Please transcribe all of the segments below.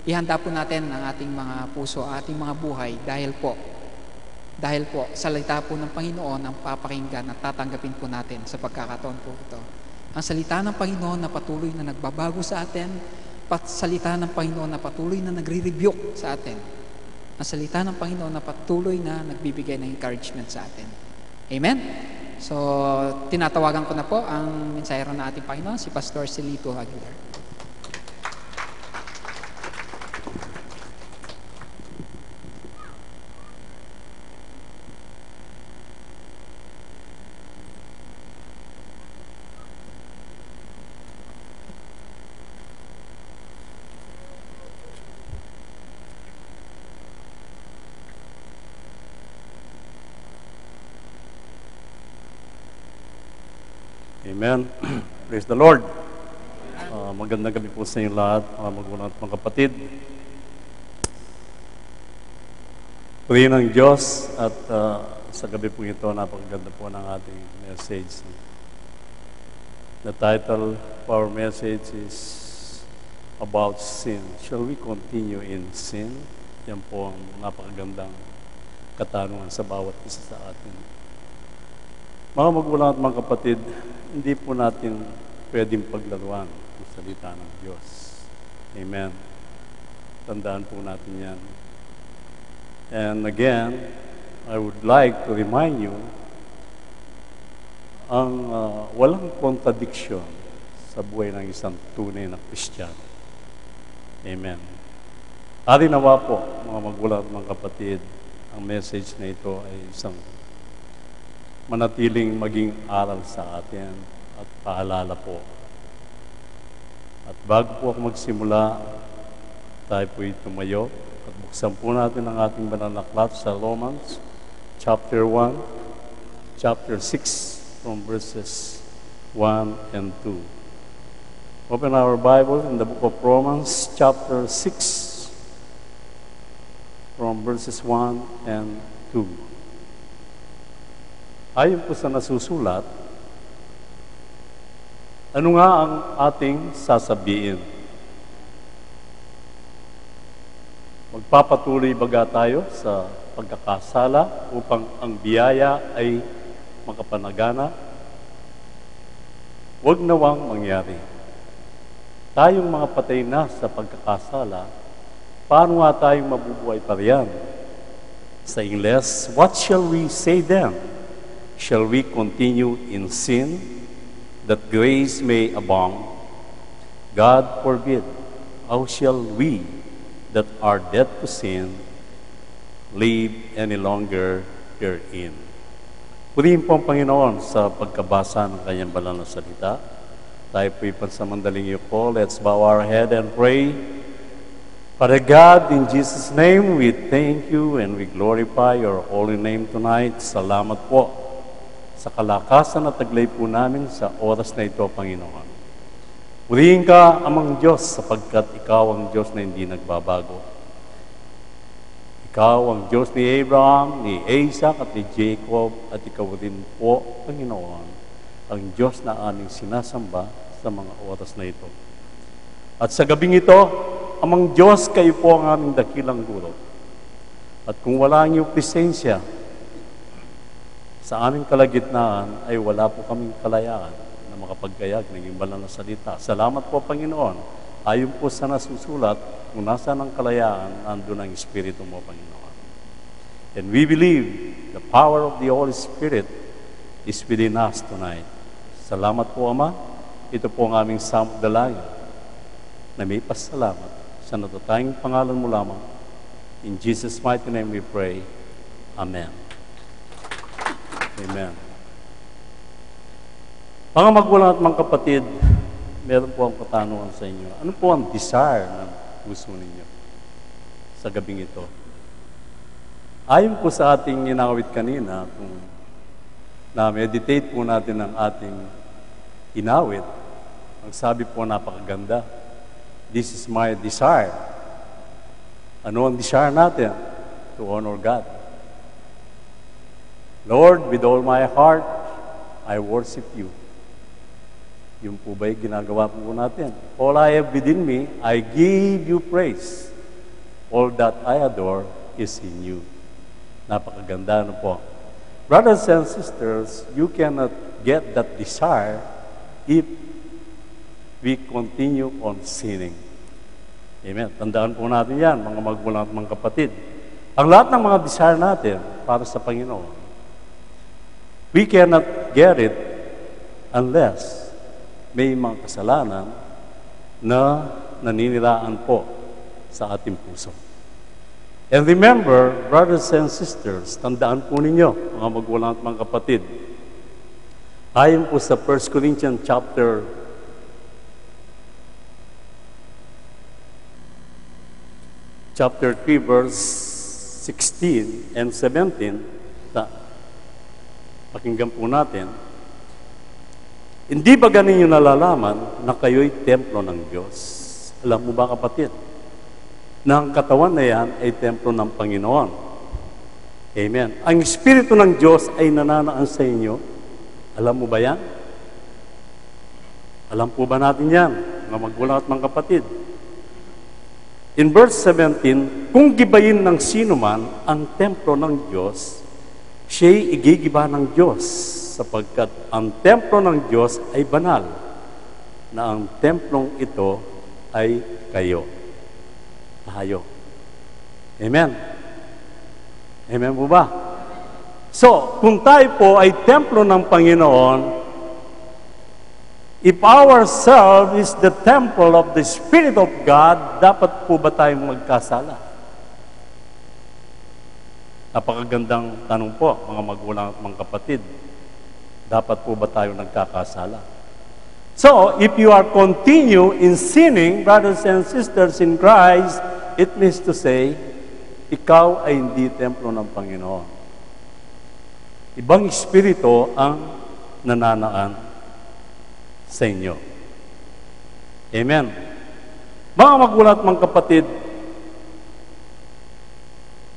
ihanda po natin ang ating mga puso, ating mga buhay dahil po salita po ng Panginoon ang papakinggan at tatanggapin po natin sa pagkakataon po ito. Ang salita ng Panginoon na patuloy na nagbabago sa atin, salita ng Panginoon na patuloy na nagre-rebuke sa atin, ang salita ng Panginoon na patuloy na nagbibigay ng encouragement sa atin. Amen? So, tinatawagan ko na po ang mensahero na ating Panginoon, si Pastor Celito Aguilar. Amen. Praise the Lord. Magandang gabi po sa inyo lahat, mga magulang at mga kapatid. Purihin ng Diyos at sa gabi po ito, napakaganda po ng ating message. The title of our message is about sin. Shall we continue in sin? Yan po ang napakagandang katanungan sa bawat isa sa atin. Mga magulang at mga kapatid, hindi po natin pwedeng paglaruan ang salita ng Diyos. Amen. Tandaan po natin yan. And again, I would like to remind you ang walang contradiction sa buhay ng isang tunay na Kristiyano. Amen. Ari nawa po, mga magulang at mga kapatid, ang message na ito ay isang manatiling maging aral sa atin at paalala po. At bago po ako magsimula, tayo po'y tumayo at buksan po natin ang ating banal na aklat sa Romans chapter 1, chapter 6 from verses 1 and 2. Open our Bible in the book of Romans chapter 6 from verses 1 and 2. Ayon po sa nasusulat, ano nga ang ating sasabihin? Magpapatuloy baga tayo sa pagkakasala upang ang biyaya ay makapanagana? Huwag nawang mangyari. Tayong mga patay na sa pagkakasala, paano nga tayong mabubuhay pa riyan? Sa Ingles, what shall we say then? Shall we continue in sin, that grace may abound? God forbid. How shall we, that are dead to sin, live any longer therein? Purihin po ang Panginoon sa pagkabasa ng kanyang banal na salita. Tayo po'y pansamandaling yuko. Let's bow our head and pray. Father God, in Jesus' name, we thank you and we glorify your holy name tonight. Salamat po sa kalakasan at taglay po namin sa oras na ito, Panginoon. Purihin ka, Amang Diyos, sapagkat ikaw ang Diyos na hindi nagbabago. Ikaw ang Diyos ni Abraham, ni Isaac at ni Jacob, at ikaw rin po, Panginoon, ang Diyos na aming sinasamba sa mga oras na ito. At sa gabing ito, Amang Diyos, kayo po ang aming dakilang guro. At kung wala ang iyong presensya sa aming kalagitnaan, ay wala po kaming kalayaan na makapagkayag ng iyong banal na salita. Salamat po, Panginoon. Ayon po sa nasusulat, kung nasaan ang kalayaan, nandun ang Espiritu mo, Panginoon. And we believe the power of the Holy Spirit is within us tonight. Salamat po, Ama. Ito po ang aming samudalayan na may pasalamat sa natatanging pangalan mo lamang. In Jesus' mighty name we pray. Amen. Amen. Mga magulang at mga kapatid, meron po ang katanungan sa inyo. Ano po ang desire ng puso ninyo sa gabing ito? Ayon po sa ating inawit kanina, kung na-meditate po natin ang ating inawit, ang sabi po napakaganda, this is my desire. Ano ang desire natin? To honor God. Lord, with all my heart, I worship you. Yung po ba'y ginagawa po natin? All I have within me, I give you praise. All that I adore is in you. Napakaganda na po. Brothers and sisters, you cannot get that desire if we continue on sinning. Amen. Tandaan po natin yan, mga magulang at mga kapatid. Ang lahat ng mga desire natin para sa Panginoon, we cannot get it unless may mga kasalanan na naniniraan po sa ating puso. And remember, brothers and sisters, tandaan po ninyo, mga magulang at mga kapatid, ayon po sa 1 Corinthians chapter 3 verse 16 and 17, pakinggan po natin, hindi ba ganin nyo nalalaman na kayo'y templo ng Diyos? Alam mo ba kapatid, na ang katawan na yan ay templo ng Panginoon? Amen. Ang Espiritu ng Diyos ay nananaan sa inyo. Alam mo ba yan? Alam po ba natin yan, mga magulang at mga kapatid? In verse 17, kung gibayin ng sino man ang templo ng Diyos, siya'y igigiba ng Diyos, sapagkat ang templo ng Diyos ay banal, na ang templong ito ay kayo. Tayo. Amen. Amen po ba? So, kung tayo po ay templo ng Panginoon, if ourselves is the temple of the Spirit of God, dapat po ba tayong magkasala? Napakagandang tanong po, mga magulang at mga kapatid. Dapat po ba tayo nagkakasala? So, if you are continue in sinning, brothers and sisters in Christ, it means to say, ikaw ay hindi templo ng Panginoon. Ibang espiritu ang nananaan sa inyo. Amen. Mga magulang at mga kapatid,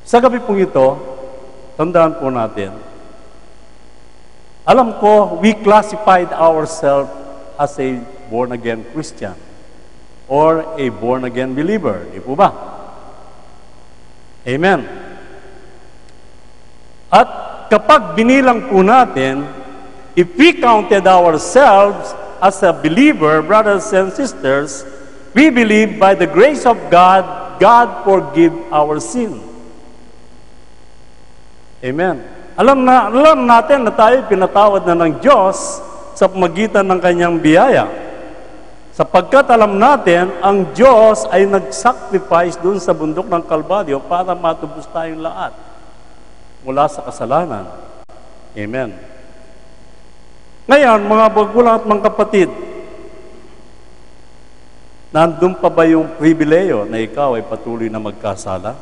sa gabi pong ito, tandaan po natin, alam ko, we classified ourselves as a born-again Christian or a born-again believer. Di po ba? Amen. At kapag binilang po natin, if we counted ourselves as a believer, brothers and sisters, we believe by the grace of God, God forgive our sin. Amen. Alam natin na tayo pinatawad na ng Diyos sa pamagitan ng Kanyang biyaya. Sapagkat alam natin, ang Diyos ay nag-sacrifice doon sa bundok ng Kalbaryo para matubos tayong lahat mula sa kasalanan. Amen. Ngayon, mga magulang at mga kapatid, nandun pa ba yung pribileyo na ikaw ay patuloy na magkasala?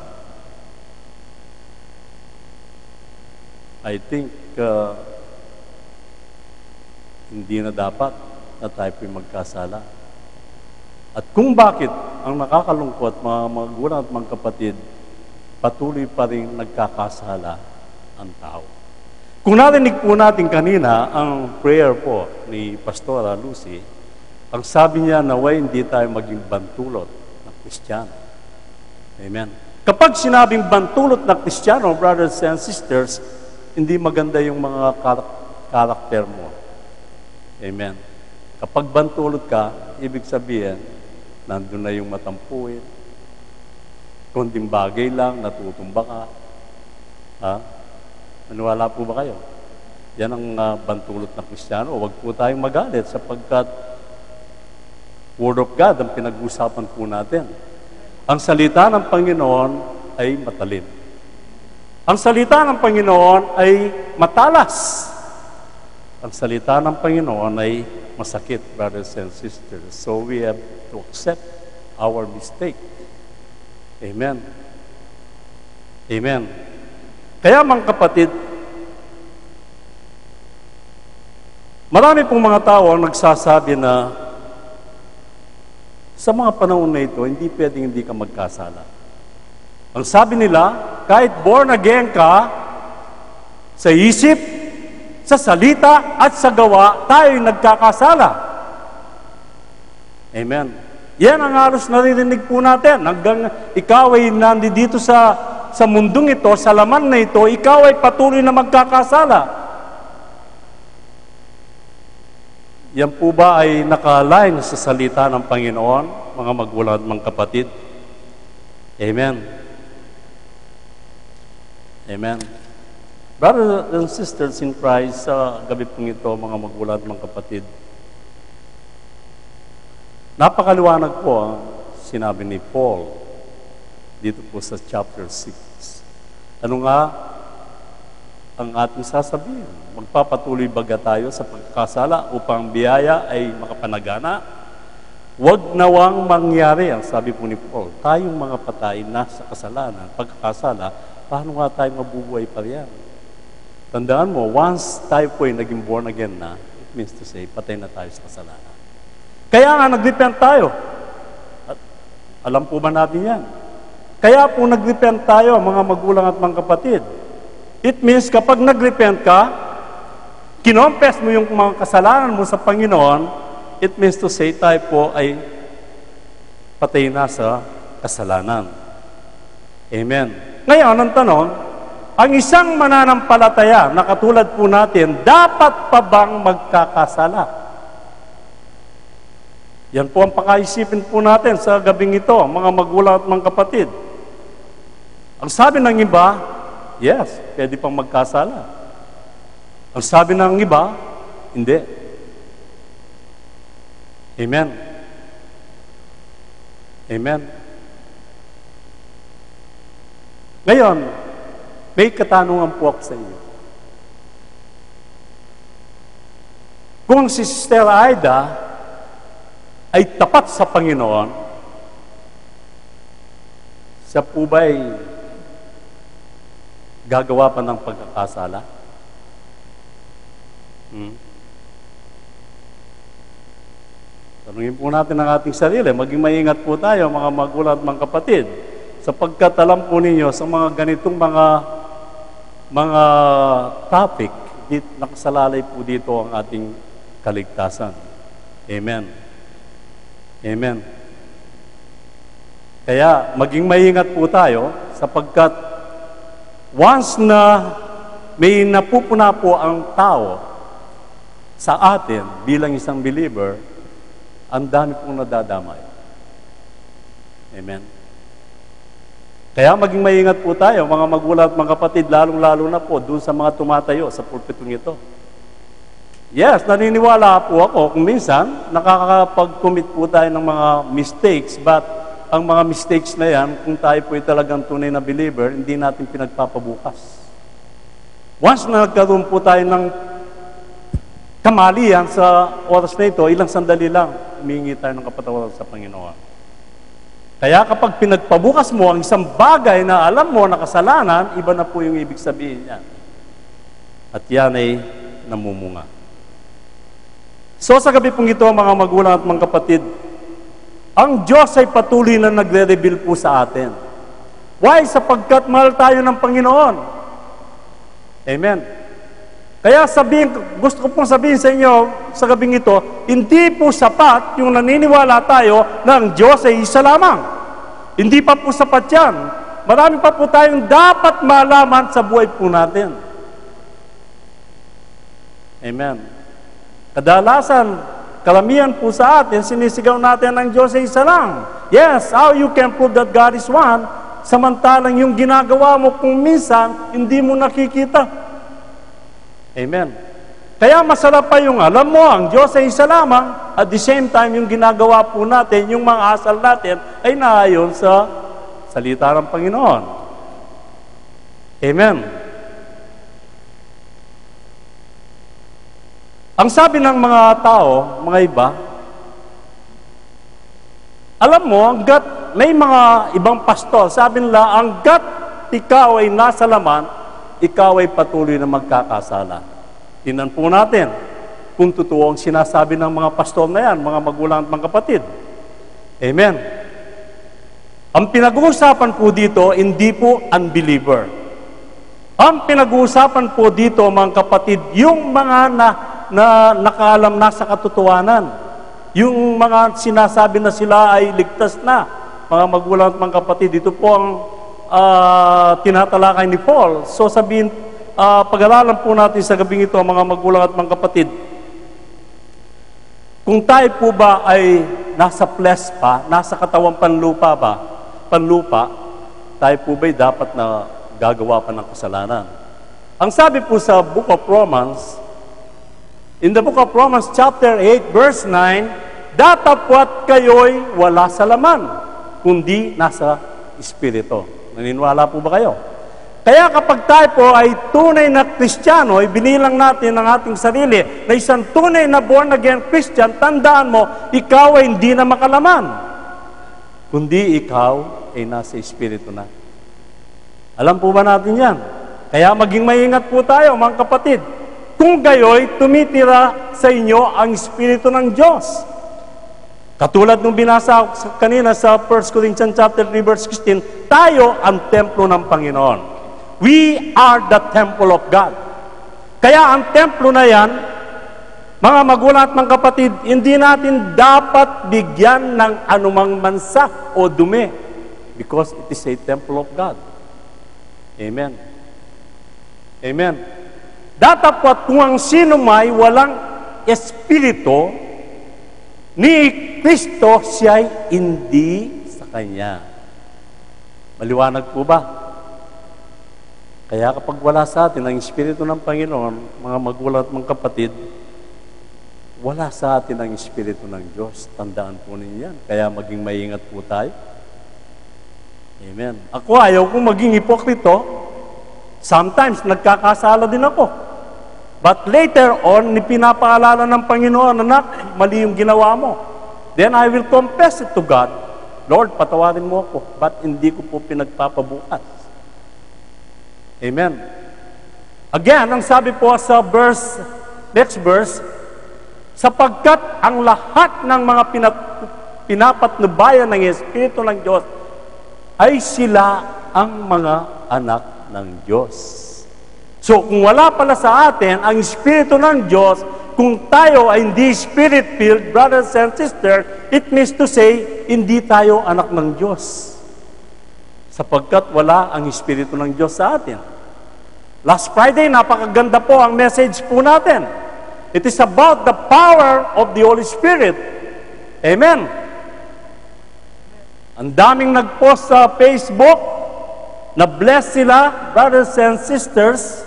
I think hindi na dapat na tayo po'y magkasala. At kung bakit ang nakakalungkot, mga magulang at mga kapatid, patuloy pa rin nagkakasala ang tao. Kung narinig po natin kanina ang prayer po ni Pastora Lucy, ang sabi niya naway hindi tayo maging bantulot na Kristiyano. Amen. Kapag sinabing bantulot na Kristiyano, brothers and sisters, hindi maganda yung mga karakter mo. Amen. Kapag bantulot ka, ibig sabihin, nandun na yung matampuin, kunding bagay lang, natutumba ka. Ha? Maniwala po ba kayo? Yan ang bantulot na Kristiyano. Huwag po tayong magalit sapagkat Word of God ang pinag-usapan po natin. Ang salita ng Panginoon ay matalim. Ang salita ng Panginoon ay matalas. Ang salita ng Panginoon ay masakit, brothers and sisters. So we have to accept our mistake. Amen. Amen. Kaya mga kapatid, marami pong mga tao ang nagsasabi na sa mga panahon na ito, hindi pwedeng hindi ka magkasala. Ang sabi nila, kahit born again ka, sa isip, sa salita, at sa gawa, tayo'y nagkakasala. Amen. Yan ang halos naririnig po natin. Hanggang ikaw ay nandito sa mundong ito, sa laman na ito, ikaw ay patuloy na magkakasala. Yan po ba ay naka-align sa salita ng Panginoon, mga magulang at mga kapatid? Amen. Amen. Brothers and sisters in Christ, sa gabi pong ito, mga magulang at mga kapatid, napakaliwanag po ang sinabi ni Paul dito po sa chapter 6. Ano nga ang ating sasabihin? Magpapatuloy baga tayo sa pagkakasala upang biyaya ay makapanagana? Huwag nawang mangyari, ang sabi po ni Paul, tayong mga patay na sa kasalanan, pagkakasala, paano nga tayo mabubuhay pa riyan? Tandaan mo, once tayo po ay naging born again na, it means to say, patay na tayo sa kasalanan. Kaya nga, nag-repent tayo. At alam po ba natin yan? Kaya po nag-repent tayo, mga magulang at mga kapatid. It means, kapag nag-repent ka, kinompes mo yung mga kasalanan mo sa Panginoon, it means to say, tayo po ay patay na sa kasalanan. Amen. Ngayon, ang tanong, ang isang mananampalataya na katulad po natin, dapat pa bang magkakasala? Yan po ang pakaisipin po natin sa gabing ito, mga magulang at mga kapatid. Ang sabi ng iba, yes, pwede pang magkasala. Ang sabi ng iba, hindi. Amen. Amen. Ngayon, may katanungan po ako sa inyo. Kung si Sister Aida ay tapat sa Panginoon, siya po ba ay gagawa pa ng pagkakasala? Tanungin po natin ang ating sarili. Maging maingat po tayo, mga magulang at mga kapatid, sapagkat alam po ninyo sa mga ganitong mga topic, nakasalalay po dito ang ating kaligtasan. Amen. Amen. Kaya maging maingat po tayo sapagkat once na may napupuna po ang tao sa atin bilang isang believer, ang dami pong nadadamay. Amen. Kaya maging maingat po tayo, mga magulang at mga kapatid, lalong-lalo na po doon sa mga tumatayo sa pulpitong ito. Yes, naniniwala po ako kung minsan nakakapag-commit po tayo ng mga mistakes, but ang mga mistakes na yan, kung tayo po ay talagang tunay na believer, hindi natin pinagpapabukas. Once na nagkaroon po tayo ng kamalian sa oras na ito, ilang sandali lang, humingi tayo ng kapatawaran sa Panginoon. Kaya kapag pinagpabukas mo ang isang bagay na alam mo na kasalanan, iba na po yung ibig sabihin niyan. At yan ay namumunga. So sa gabi pong ito, mga magulang at mga kapatid, ang Diyos ay patuloy na nagre-reveal po sa atin. Why? Sapagkat mahal tayo ng Panginoon. Amen. Kaya gusto ko pong sabihin sa inyo sa gabing ito, hindi po sapat yung naniniwala tayo na ang Diyos ay isa lamang. Hindi pa po sapat yan. Marami pa po tayong dapat malaman sa buhay po natin. Amen. Kadalasan, karamihan po sa atin, sinisigaw natin ang Diyos ay isa lang. Yes, how you can prove that God is one, samantalang yung ginagawa mo kung minsan, hindi mo nakikita. Amen. Kaya masarap pa yung alam mo, ang Diyos ay isa lamang, at the same time, yung ginagawa po natin, yung mga asal natin, ay naayon sa salita ng Panginoon. Amen. Ang sabi ng mga tao, mga iba, alam mo, hanggat may mga ibang pastor, sabi nila, hanggat ikaw ay nasa laman, ikaw ay patuloy na magkakasala. Tingnan po natin kung totoo ang sinasabi ng mga pastor na yan, mga magulang at mga kapatid. Amen. Ang pinag-uusapan po dito, hindi po unbeliever. Ang pinag-uusapan po dito, mga kapatid, yung mga na nakaalam na sa katotohanan. Yung mga sinasabi na sila ay ligtas na, mga magulang at mga kapatid, ito po ang tinatalakay ni Paul. So sabihin, pag-aralan po natin sa gabing ito, mga magulang at mga kapatid, kung tayo po ba ay nasa flesh pa, nasa katawang panlupa, tayo po ba'y dapat na gagawa pa ng kasalanan? Ang sabi po sa Book of Romans, in the Book of Romans chapter 8, verse 9, datapwat kayo'y wala sa laman, kundi nasa Espiritu. Naniniwala po ba kayo? Kaya kapag tayo po ay tunay na Kristiyano, ay binilang natin ang ating sarili na isang tunay na born-again Christian, tandaan mo, ikaw ay hindi na makalaman, kundi ikaw ay nasa Espiritu na. Alam po ba natin yan? Kaya maging maingat po tayo, mga kapatid. Kung gayo'y tumitira sa inyo ang Espiritu ng Diyos. Katulad nung binasa kanina sa 1 Corinthians chapter 3 verse 16, tayo ang templo ng Panginoon. We are the temple of God. Kaya ang templo na yan, mga magulang at mga kapatid, hindi natin dapat bigyan ng anumang mansa o dumi because it is a temple of God. Amen. Amen. Datapwat kung ang sino may walang espiritu ni Kristo, siya'y hindi sa Kanya. Maliwanag po ba? Kaya kapag wala sa atin ang Espiritu ng Panginoon, mga magulang at mga kapatid, wala sa atin ang Espiritu ng Diyos. Tandaan po ninyo yan. Kaya maging maingat po tayo. Amen. Ako ayaw kong maging hipokrito. Sometimes nagkakasala din ako. But later on, pinapaalala ng Panginoon, anak, mali yung ginawa mo. Then I will confess it to God. Lord, patawarin mo ako, but hindi ko po pinagpapabukas. Amen. Again, ang sabi po sa next verse, sapagkat ang lahat ng mga pinapatnubayan ng Espiritu ng Diyos ay sila ang mga anak ng Diyos. So, kung wala pala sa atin ang Espiritu ng Diyos, kung tayo ay hindi Spirit-filled, brothers and sisters, it means to say, hindi tayo anak ng Diyos. Sapagkat wala ang Espiritu ng Diyos sa atin. Last Friday, napakaganda po ang message po natin. It is about the power of the Holy Spirit. Amen. Ang daming nag-post sa Facebook, na bless sila, brothers and sisters,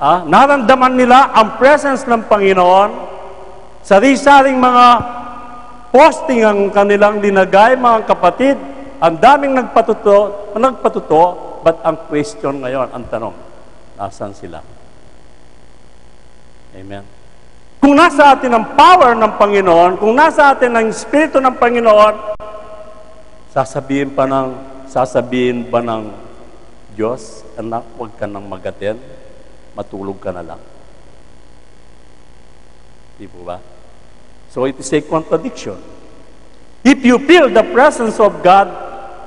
naramdaman nila ang presence ng Panginoon. Sari-saring mga posting ang kanilang linagay, mga kapatid. Ang daming nagpatuto, but ang question ngayon, ang tanong, nasan sila? Amen. Kung nasa atin ang power ng Panginoon, kung nasa atin ang Espiritu ng Panginoon, sasabihin ba ng Diyos, anak, huwag ka nang magatin, matulog ka na lang. Di po ba? So it is a contradiction. If you feel the presence of God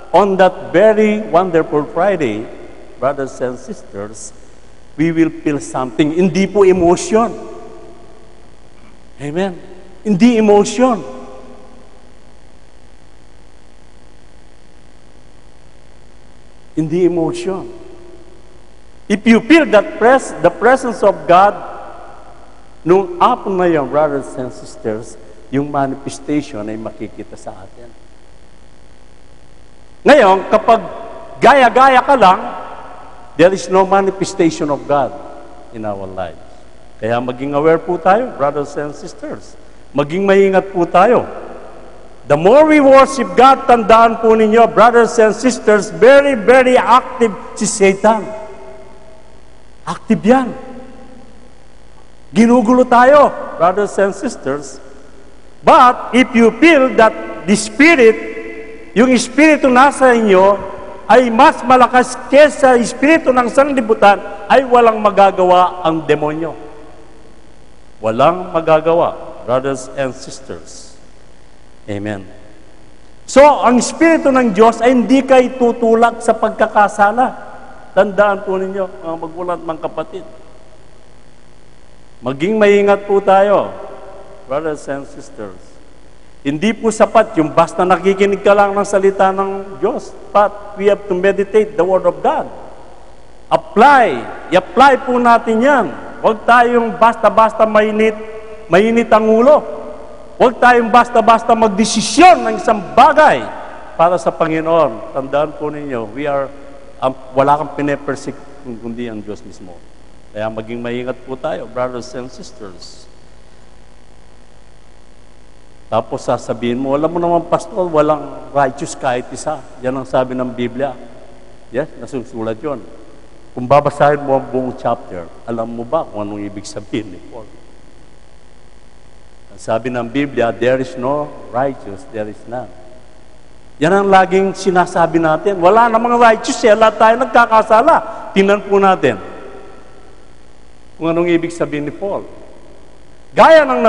on that very wonderful Friday, brothers and sisters, we will feel something. Hindi po emotion. Amen. Hindi emotion. Hindi emotion. If you feel that the presence of God, nung hapon na yun, brothers and sisters, yung manifestation ay makikita sa atin. Ngayon, kapag gaya-gaya ka lang, there is no manifestation of God in our lives. Kaya maging aware po tayo, brothers and sisters. Maging maingat po tayo. The more we worship God, tandaan po ninyo, brothers and sisters, very, very active si Satan. Active yan. Ginugulo tayo, brothers and sisters. But if you feel that the Spirit, yung Espiritu nasa inyo, ay mas malakas kesa Espiritu ng sanlibutan, ay walang magagawa ang demonyo. Walang magagawa, brothers and sisters. Amen. So, ang Espiritu ng Diyos ay hindi kayo tutulak sa pagkakasala. Tandaan po ninyo, mga magulang at mga kapatid. Maging maingat po tayo, brothers and sisters. Hindi po sapat yung basta nakikinig ka lang ng salita ng Diyos. But we have to meditate the Word of God. I-apply po natin yan. Huwag tayong basta-basta mainit ang ulo. Huwag tayong basta-basta magdesisyon ng isang bagay para sa Panginoon. Tandaan po ninyo, wala kang pinepersect kundi ang Diyos mismo. Kaya maging maingat po tayo, brothers and sisters. Tapos sasabihin mo, alam mo naman, pastor, walang righteous kahit isa. Yan ang sabi ng Biblia. Yes, nasusulat yun. Kung babasahin mo ang buong chapter, alam mo ba kung anong ibig sabihin ni Paul? Ang sabi ng Biblia, there is no righteous, there is none. Yan ang laging sinasabi natin. Wala namang righteous, lahat tayo nagkakasala. Tingnan po natin kung anong ibig sabihin ni Paul. Gaya ng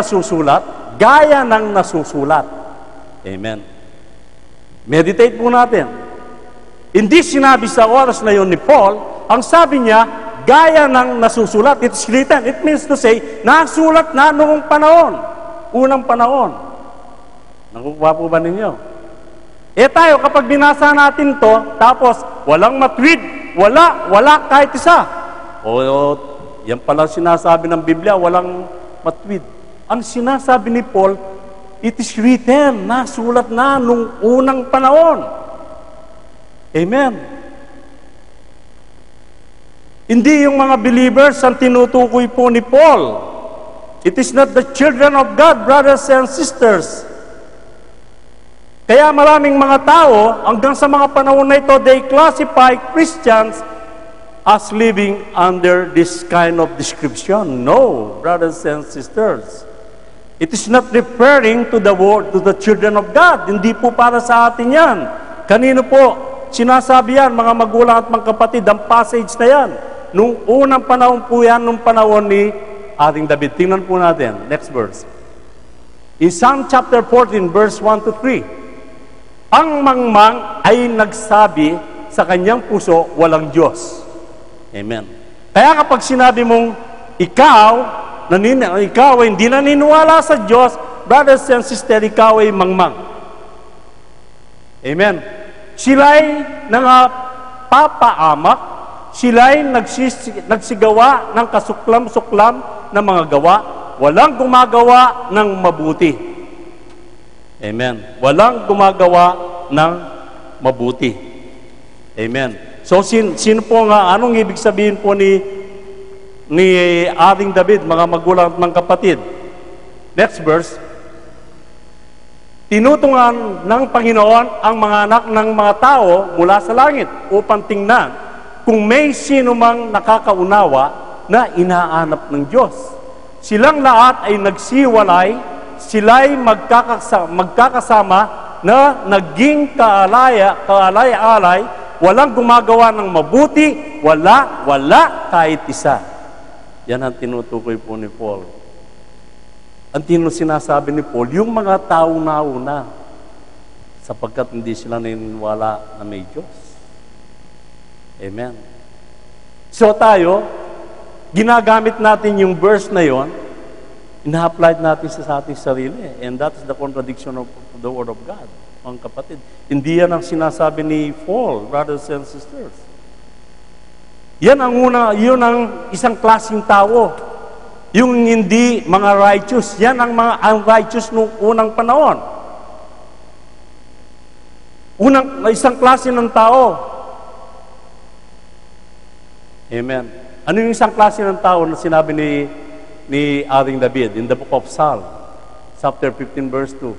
nasusulat. Amen. Meditate po natin. Hindi sinabi sa oras na yon ni Paul, ang sabi niya, gaya ng nasusulat. It's written. It means to say, nasulat na noong panahon. Unang panahon. Nakukuha po ba ninyo? Tayo, kapag binasa natin to, tapos walang matwid, wala kahit isa. Yan pala sinasabi ng Biblia, walang matwid. Ang sinasabi ni Paul, it is written, nasulat na nung unang panahon. Amen. Hindi yung mga believers ang tinutukoy po ni Paul. It is not the children of God, brothers and sisters. Kaya maraming mga tao, hanggang sa mga panahon na ito, they classify Christians as living under this kind of description. No, brothers and sisters. It is not referring to the word, to the children of God. Hindi po para sa atin yan. Kanino po sinasabi yan, mga magulang at mga kapatid, ang passage na yan. Nung unang panahon po yan, nung panahon ni ating David. Tingnan po natin. Next verse. In Psalm chapter 14, verse 1 to 3. Ang mangmang ay nagsabi sa kanyang puso, walang Diyos. Amen. Kaya kapag sinabi mong ikaw ay hindi naniniwala sa Diyos, brothers and sisters, ikaw ay mangmang. Amen. Sila'y papaamak, sila'y nagsigawa ng kasuklam-suklam na mga gawa, walang gumagawa ng mabuti. Amen. Walang gumagawa ng mabuti. Amen. So, sino po nga, anong ibig sabihin po ni ating David, mga magulang at mga kapatid? Next verse. Tinutungan ng Panginoon ang mga anak ng mga tao mula sa langit upang tingnan kung may sino mang nakakaunawa na inaanap ng Diyos. Silang lahat ay nagsiwalay, sila'y magkakasama na naging kaalay-alay, walang gumagawa ng mabuti, wala kahit isa. Yan ang tinutukoy po ni Paul. Ang sinasabi ni Paul, yung mga tao nauna, sapagkat hindi sila naniniwala na may Diyos. Amen. So tayo, ginagamit natin yung verse na yon, ina-apply natin sa ating sarili. And that is the contradiction of the Word of God, mga kapatid. Hindi yan ang sinasabi ni Paul, brothers and sisters. Yun ang isang klaseng tao. Yung hindi mga righteous, yan ang mga unrighteous nung unang panahon. Isang klase ng tao. Amen. Ano yung isang klase ng tao na sinabi ni ating David in the book of Psalm, chapter 15, verse 2.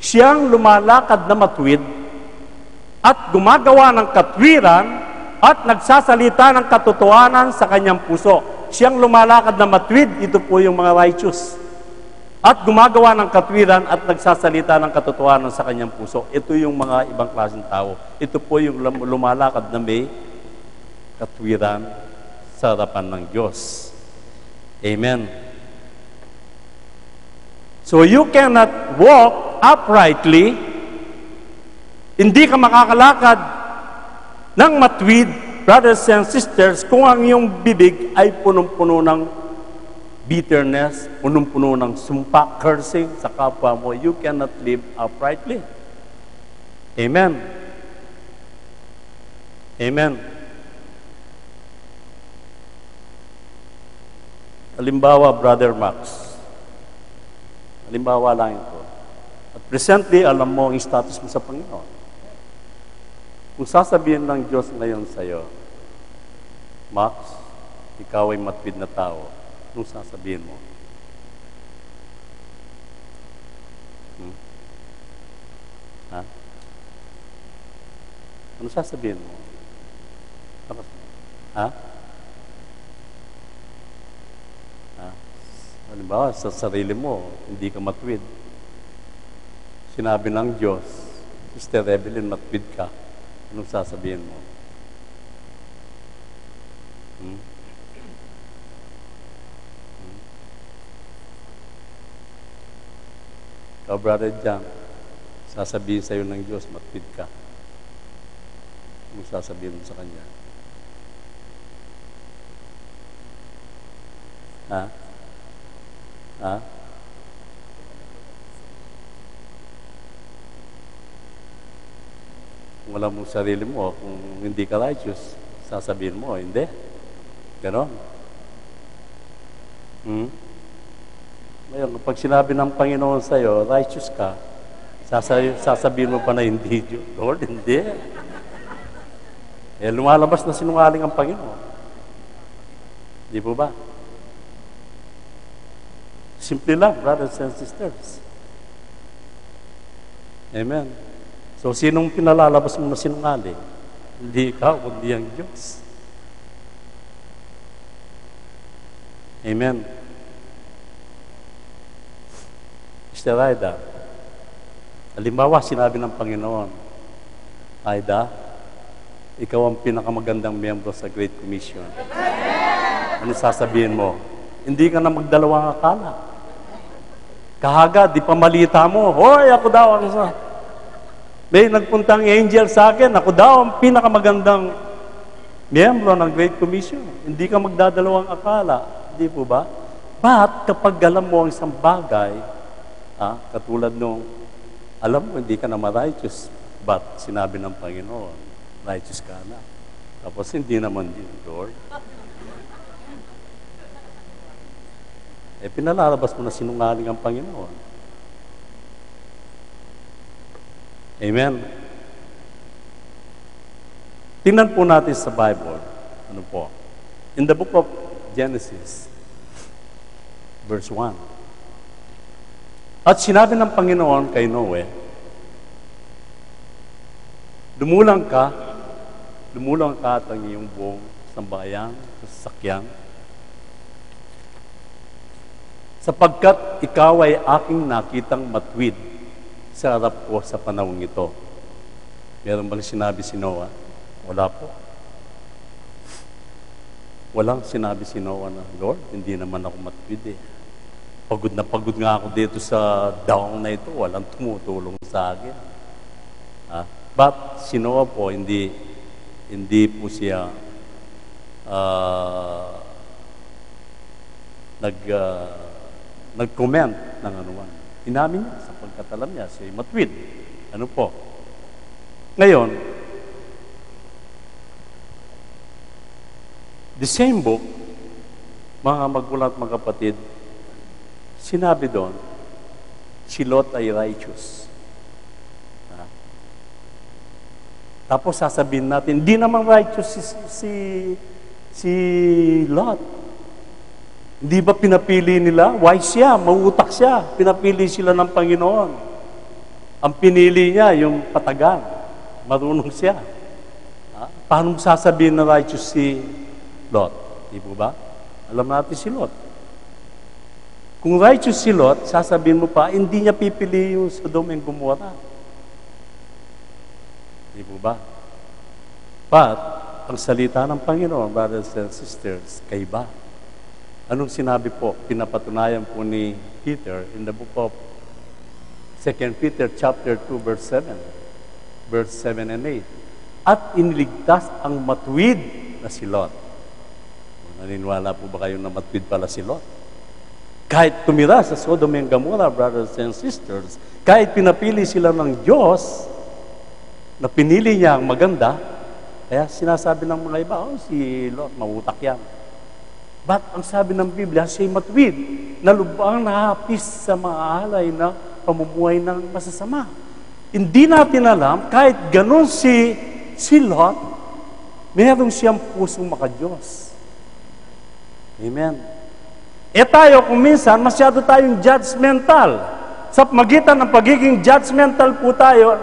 Siyang lumalakad na matuwid at gumagawa ng katwiran at nagsasalita ng katotohanan sa kanyang puso. Siyang lumalakad na matuwid, ito po yung mga righteous. At gumagawa ng katwiran at nagsasalita ng katotohanan sa kanyang puso. Ito yung mga ibang klaseng tao. Ito po yung lumalakad na may katwiran sa harapan ng Diyos. Amen. So you cannot walk uprightly, hindi ka makakalakad ng matwid, brothers and sisters, kung ang iyong bibig ay punong-puno ng bitterness, punong-puno ng sumpa, cursing sa kapwa mo, you cannot live uprightly. Amen. Amen. Halimbawa, Brother Max. Halimbawa lang ito. At presently, alam mo ang status mo sa Panginoon. Kung sasabihin ng Diyos ngayon sa iyo, Max, ikaw ay matwid na tao, anong sasabihin mo? Ha? Ano sasabihin mo? Ha? Ha? Halimbawa, sa sarili mo, hindi ka matwid. Sinabi ng Diyos, Sister Evelyn, matwid ka. Anong sasabihin mo? Ikaw, Brother John, sasabihin sa'yo ng Diyos, matwid ka. Anong sasabihin mo sa Kanya? Ha? Ha? Kung alam mo sarili mo, kung hindi ka righteous, sasabihin mo, hindi. Ganon. Ngayon, kapag sinabi ng Panginoon sa'yo, righteous ka, sasabihin mo pa na hindi, Lord, hindi. Lumalabas na sinungaling ang Panginoon. Di po ba? Simple lang, brothers and sisters. Amen. So, sinong pinalalabas mo na sinungaling? Hindi ikaw, kundi ang Diyos. Amen. Sister Aida, halimbawa, sinabi ng Panginoon, Aida, ikaw ang pinakamagandang miyembro sa Great Commission. Ano sasabihin mo? Hindi ka na magdalawang akala. Kahaga, di pa malita mo, hoy, ako daw ang may nagpuntang angel sa akin, ako daw ang pinakamagandang miyembro ng Great Commission. Hindi ka magdadalawang akala. Hindi po ba? But kapag alam mo ang isang bagay, katulad nung, alam mo, hindi ka na ma-righteous, but sinabi ng Panginoon, righteous ka na. Tapos hindi naman din, Lord. Pinalalabas mo na sinungaling ang Panginoon. Amen. Tingnan po natin sa Bible. Ano po? In the book of Genesis, verse 1. At sinabi ng Panginoon kay Noe, Lumulang ka at ang iyong buong sambayan, sasakyan, sapagkat ikaw ay aking nakitang matwid sa harap ko sa panahong ito. Meron bang sinabi si Noah? Wala po. Walang sinabi si Noah na, Lord, hindi naman ako matwid eh. Pagod na pagod nga ako dito sa down na ito, walang tumutulong sa akin. But si Noah po, hindi po siya nag-comment ng anuman. Inamin niya sapagkat alam niya siya matwid. Ano po? Ngayon, the same book, mga magulang at mga kapatid, sinabi doon, si Lot ay righteous. Tapos sasabihin natin, di naman righteous si Lot. Hindi ba pinapili nila? Wise siya, mauutak siya. Pinapili sila ng Panginoon. Ang pinili niya, yung patagan. Marunong siya. Paano sasabihin na righteous si Lot? Di ba? Alam natin si Lot. Kung righteous si Lot, sasabihin mo pa, hindi niya pipili yung Sodom and Gomorrah. Di ba? But, ang salita ng Panginoon, brothers and sisters, kaiba. Anong sinabi po? Pinapatunayan po ni Peter in the book of 2 Peter chapter 2, verse 7. Verse 7 and 8. At iniligtas ang matwid na si Lot. Naniniwala po ba kayo na matwid pala si Lot? Kahit tumira sa Sodom and Gomorrah, brothers and sisters, kahit pinapili sila ng Diyos, na pinili niya ang maganda, kaya sinasabi ng mga iba, oh, si Lot, mautak yan. But ang sabi ng Biblia, siya'y matuwid, na lubang nahapis sa mga alay na pamumuhay ng masasama. Hindi natin alam, kahit ganun si Lot, meron siyang pusong makadiyos. Amen. Tayo, kung minsan, masyado tayong judgmental. Sa magitan ng pagiging judgmental po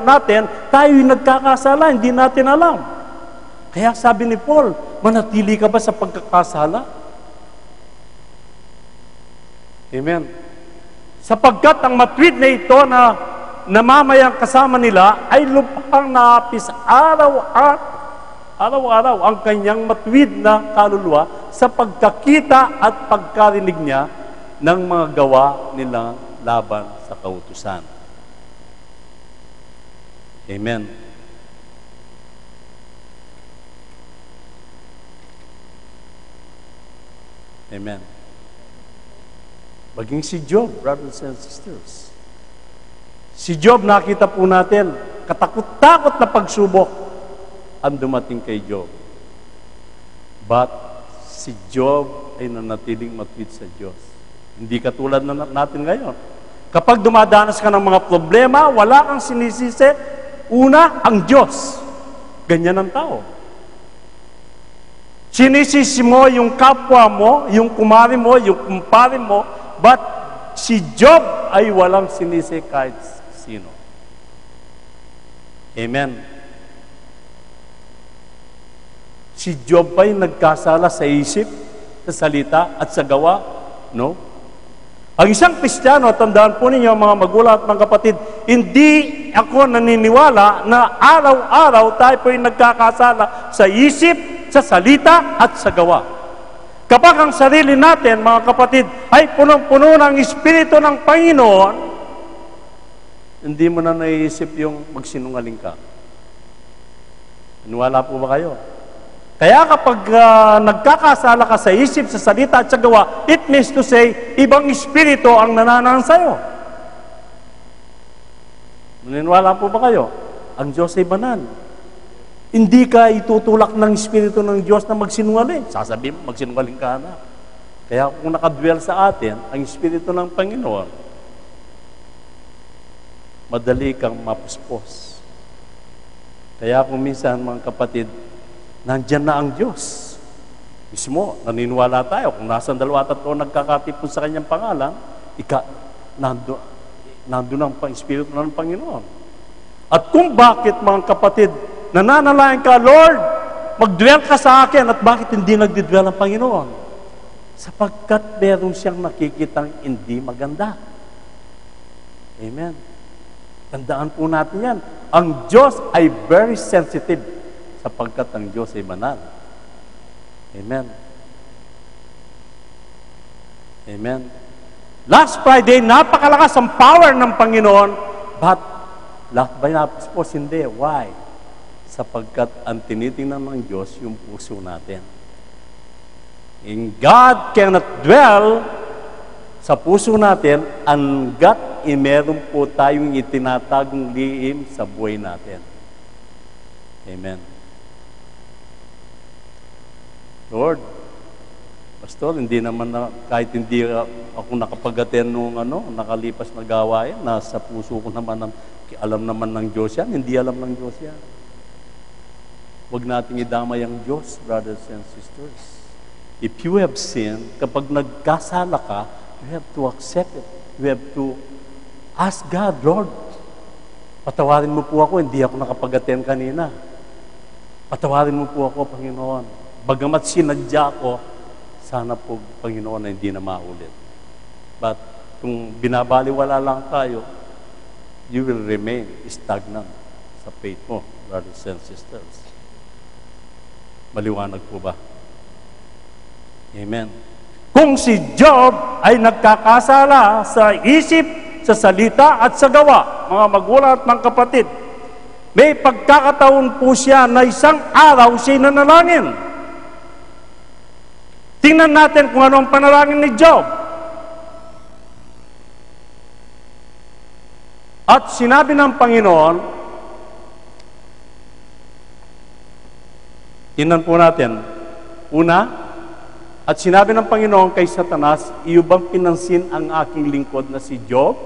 natin, tayo'y nagkakasala, hindi natin alam. Kaya sabi ni Paul, manatili ka ba sa pagkakasala? Amen. Sapagkat ang matwid na ito na namamayang kasama nila ay lupang naapis araw-araw ang kanyang matwid na kaluluwa sa pagkakita at pagkarinig niya ng mga gawa nilang laban sa kautusan. Amen. Amen. Maging si Job, brothers and sisters. Si Job, nakita po natin, katakot-takot na pagsubok ang dumating kay Job. But si Job ay nanatiling matwid sa Diyos. Hindi katulad na natin ngayon. Kapag dumadanas ka ng mga problema, wala kang sinisisi, una, ang Diyos. Ganyan ang tao. Sinisisi mo yung kapwa mo, yung kumari mo, yung kumpare mo, but si Job ay walang sinisi kahit sino. Amen. Si Job ay nagkasala sa isip, sa salita, at sa gawa? No? Ang isang Kristiyano, tandaan po ninyo mga magulang at mga kapatid, hindi ako naniniwala na araw-araw tayo po ay nagkakasala sa isip, sa salita, at sa gawa. Kapag ang sarili natin, mga kapatid, ay punong-puno ng Espiritu ng Panginoon, hindi mo na naiisip yung magsinungaling ka. Naniwala po ba kayo? Kaya kapag nagkakasala ka sa isip, sa salita at sa gawa, it means to say, ibang espiritu ang nananahan sa'yo. Naniniwala po ba kayo? Ang Diyos ay banal. Hindi ka itutulak ng espiritu ng Diyos na magsinungaling. Sasabihin mo, magsinungaling ka na. Kaya kung nakadwell sa atin, ang espiritu ng Panginoon, madali kang mapuspos. Kaya kung minsan, mga kapatid, nandyan na ang Diyos. Mismo, naniniwala tayo. Kung nasa 2-3 nagkakatipon sa kanyang pangalan, nandun ang Espiritu ng Panginoon. At kung bakit, mga kapatid, nananalayan ka, Lord, mag-dwell ka sa akin, at bakit hindi nagdidwell ang Panginoon? Sapagkat meron siyang nakikitang hindi maganda. Amen. Tandaan po natin yan. Ang Diyos ay very sensitive sapagkat ang Diyos ay banal. Amen. Amen. Last Friday, napakalakas ang power ng Panginoon, but lahat ba napuspos? Hindi. Why? Sapagkat ang tinitingnan ng Diyos yung puso natin. And God cannot dwell sa puso natin hanggat meron po tayong itinatagong lihim sa buhay natin. Amen. Lord, Pastor, hindi naman kahit hindi ako nakapag-attend nung nakalipas na gawain, nasa puso ko naman, alam naman ng Diyos yan, hindi alam ng Diyos yan. Huwag nating idamay ang Diyos, brothers and sisters. If you have sinned, kapag nagkasala ka, you have to accept it. You have to ask God, Lord, patawarin mo po ako, hindi ako nakapag-attend kanina. Patawarin mo po ako, Panginoon. Bagamat sinadya ko, sana po, Panginoon, na hindi na maulit. But kung binabaliwala lang tayo, you will remain stagnant sa faith mo, brothers and sisters. Maliwanag po ba? Amen. Kung si Job ay nagkakasala sa isip, sa salita at sa gawa, mga magulang at mga kapatid, may pagkakataon po siya na isang araw siya nanalangin. Tingnan natin kung ano ang panalangin ni Job. At sinabi ng Panginoon, tingnan po natin, una, at sinabi ng Panginoon kay Satanas, iyo bang pinansin ang aking lingkod na si Job?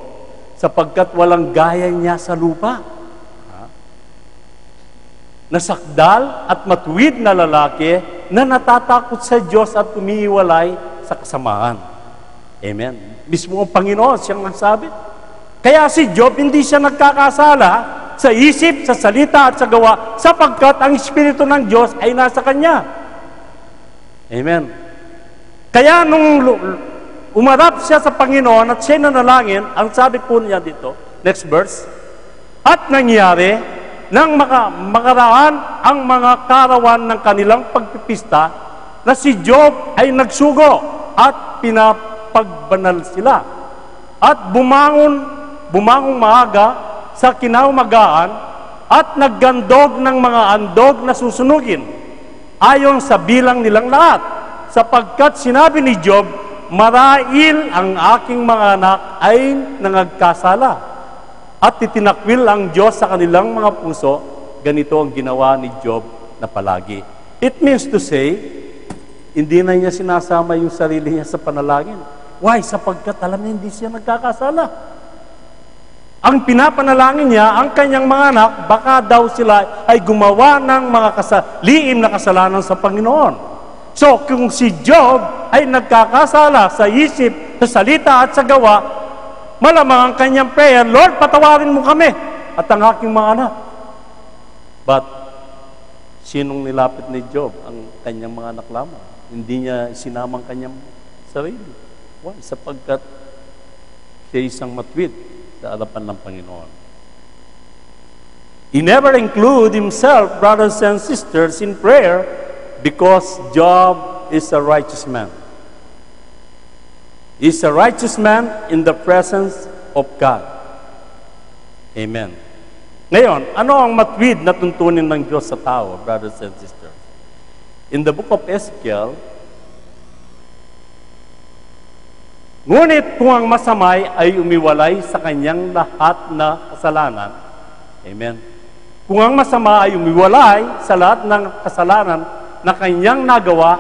Sapagkat walang gaya niya sa lupa. Nasakdal at matuwid na lalaki na natatakot sa Diyos at umiiwalay sa kasamaan. Amen. Mismo ang Panginoon siyang nagsabi. Kaya si Job hindi siya nagkakasala sa isip, sa salita at sa gawa sapagkat ang Espiritu ng Diyos ay nasa kanya. Amen. Kaya nung umarap siya sa Panginoon at siya nanalangin, ang sabi po niya dito, next verse, at nangyari, nang makaraan ang mga karawan ng kanilang pagpipista, na si Job ay nagsugo at pinapagbanal sila. At bumangong maaga sa kinaumagaan at naggandog ng mga andog na susunugin, ayon sa bilang nilang lahat. Sapagkat sinabi ni Job, marahil ang aking mga anak ay nangagkasala. At titinakwil ang Diyos sa kanilang mga puso, ganito ang ginawa ni Job na palagi. It means to say, hindi na niya sinasama yung sarili niya sa panalangin. Why? Sapagkat alam niya hindi siya nagkakasala. Ang pinapanalangin niya, ang kanyang mga anak, baka daw sila ay gumawa ng mga liim na kasalanan sa Panginoon. So, kung si Job ay nagkakasala sa isip, sa salita at sa gawa, malamang ang kanyang prayer, Lord, patawarin mo kami at ang aking mga anak. But, sinong nilapit ni Job? Ang kanyang mga anak lamang. Hindi niya sinamang kanyang sarili. Why? Sapagkat siya isang matwid sa harapan ng Panginoon. He never include himself, brothers and sisters, in prayer because Job is a righteous man. Is a righteous man in the presence of God. Amen. Ngayon, ano ang matwid na tuntunin ng Diyos sa tao, brothers and sisters? In the book of Ezekiel, ngunit kung ang masamay ay umiwalay sa kanyang lahat na kasalanan, amen. Kung ang masama ay umiwalay sa lahat ng kasalanan na kanyang nagawa